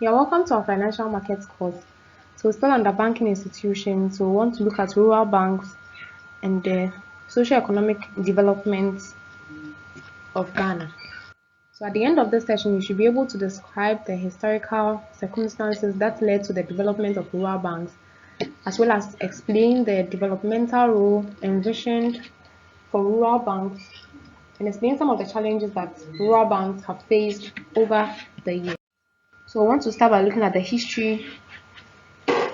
You're welcome to our financial markets course. So, still under banking institutions, so we want to look at rural banks and the socio-economic development of Ghana. So, at the end of this session, you should be able to describe the historical circumstances that led to the development of rural banks, as well as explain the developmental role envisioned for rural banks and explain some of the challenges that rural banks have faced over the years. So, I want to start by looking at the history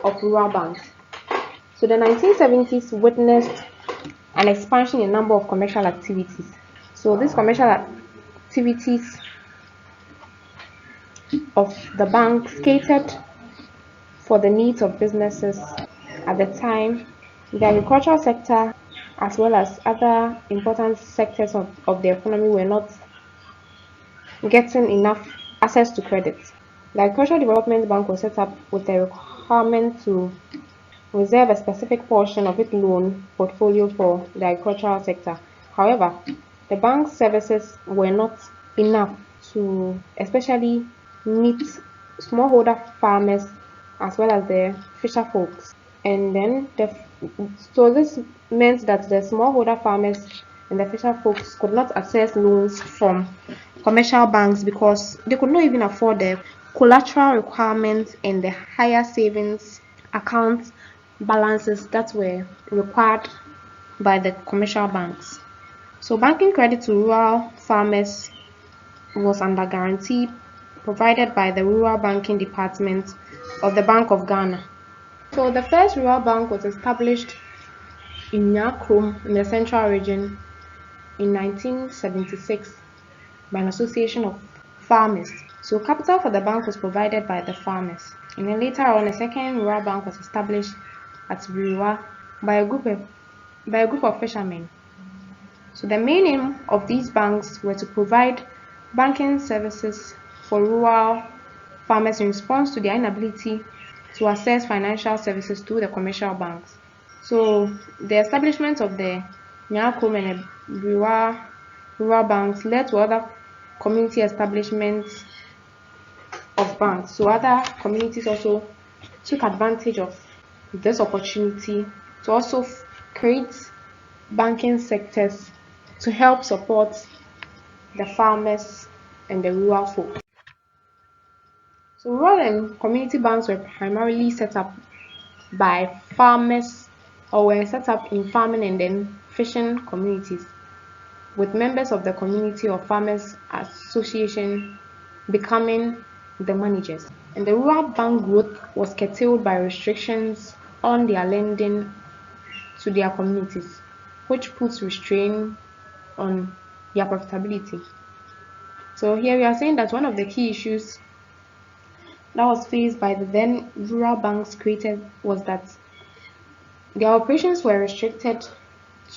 of rural banks. So the 1970s witnessed an expansion in number of commercial activities. So these commercial activities of the banks catered for the needs of businesses at the time. The agricultural sector as well as other important sectors of the economy were not getting enough access to credit. The Agricultural Development Bank was set up with the requirement to reserve a specific portion of its loan portfolio for the agricultural sector. However, the bank's services were not enough to especially meet smallholder farmers as well as the fisher folks. And then so this meant that the smallholder farmers and the fisher folks could not access loans from commercial banks because they could not even afford the collateral requirements and the higher savings accounts balances that were required by the commercial banks. So banking credit to rural farmers was under guarantee provided by the Rural Banking Department of the Bank of Ghana. So the first rural bank was established in Nyakrom in the central region in 1976 by an association of farmers. So capital for the bank was provided by the farmers. And then later on, a second rural bank was established at Biriwa by a group of fishermen. So the main aim of these banks were to provide banking services for rural farmers in response to their inability to access financial services through the commercial banks. So the establishment of the Nyakrom and Biriwa rural banks led to other community establishments of banks. So other communities also took advantage of this opportunity to also create banking sectors to help support the farmers and the rural folk. So rural and community banks were primarily set up by farmers or were set up in farming and then fishing communities, with members of the community or farmers association becoming the managers. And the rural bank growth was curtailed by restrictions on their lending to their communities, which puts restraint on their profitability. So here we are saying that one of the key issues that was faced by the then rural banks created was that their operations were restricted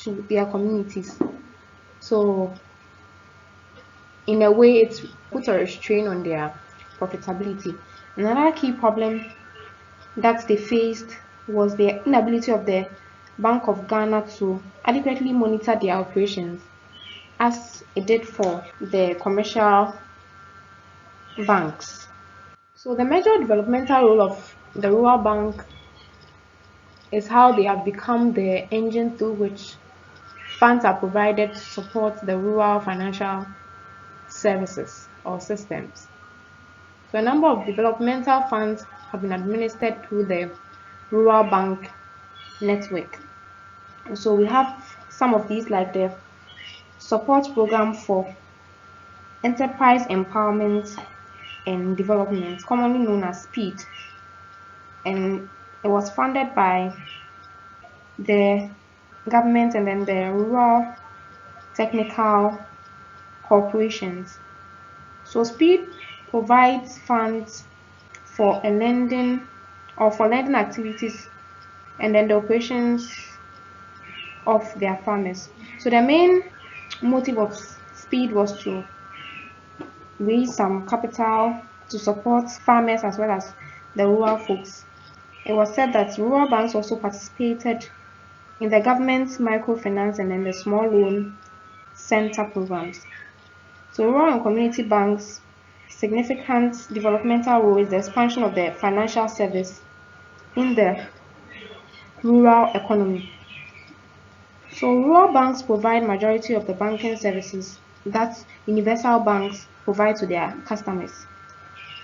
to their communities. So in a way, it put a restraint on their profitability. Another key problem that they faced was the inability of the Bank of Ghana to adequately monitor their operations, as it did for the commercial banks. So the major developmental role of the rural bank is how they have become the engine through which funds are provided to support the rural financial services or systems. So a number of developmental funds have been administered through the rural bank network. And so we have some of these like the support program for enterprise empowerment and development, commonly known as SPEED, and it was funded by the government and then the rural technical corporations. So SPEED provides funds for a lending or for lending activities and then the operations of their farmers. So the main motive of SPEED was to raise some capital to support farmers as well as the rural folks. It was said that rural banks also participated in the government's microfinance and then the small loan center programs. So rural and community banks significant developmental role is the expansion of the financial service in the rural economy. So rural banks provide majority of the banking services that universal banks provide to their customers.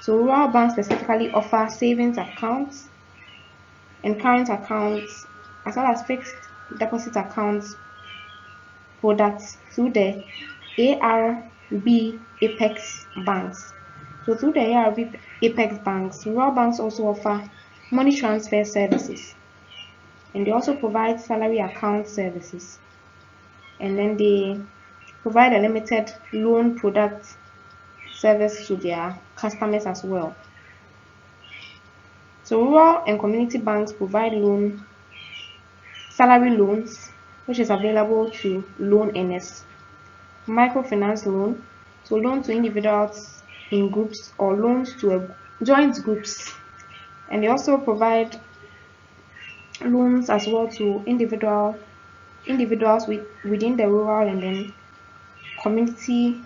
So rural banks specifically offer savings accounts and current accounts as well as fixed deposit accounts products through the ARB Apex banks. So through the ARB Apex banks, rural banks also offer money transfer services, and they also provide salary account services, and then they provide a limited loan product service to their customers as well. So rural and community banks provide salary loans, which is available to loan earners, microfinance loan, so loan to individuals in groups or loans to joint groups, and they also provide loans as well to individuals within the rural and then community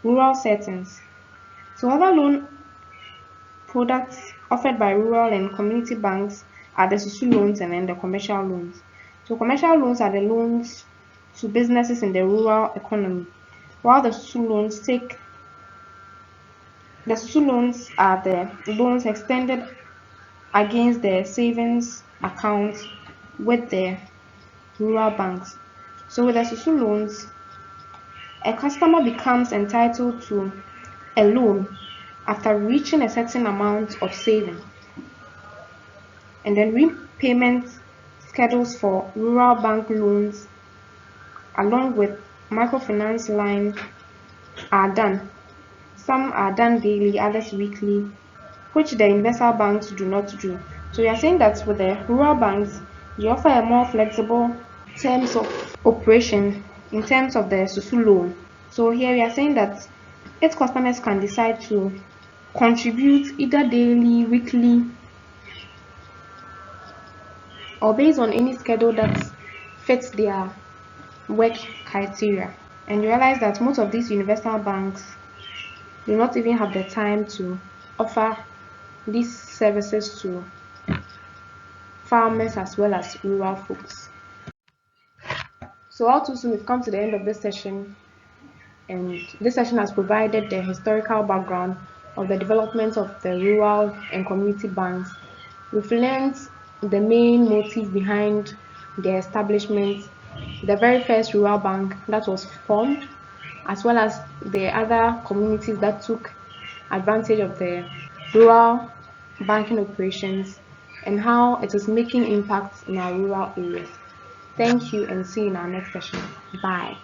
rural settings. So other loan products offered by rural and community banks are the SUSU loans and then the commercial loans. So commercial loans are the loans to businesses in the rural economy, while the SUSU loans are the loans extended against the savings accounts with the rural banks. So with the SUSU loans, a customer becomes entitled to a loan after reaching a certain amount of saving, and then repayment schedules for rural bank loans along with microfinance line are done. Some are done daily, others weekly, which the universal banks do not do. So we are saying that with the rural banks, they offer a more flexible terms of operation in terms of the SUSU loan. So here we are saying that its customers can decide to contribute either daily, weekly, or based on any schedule that fits their work criteria. And you realize that most of these universal banks do not even have the time to offer these services to farmers as well as rural folks. So all too soon we've come to the end of this session, and this session has provided the historical background of the development of the rural and community banks. We've learned the main motive behind the establishment, the very first rural bank that was formed, as well as the other communities that took advantage of the rural banking operations and how it is making impacts in our rural areas. Thank you and see you in our next session. Bye.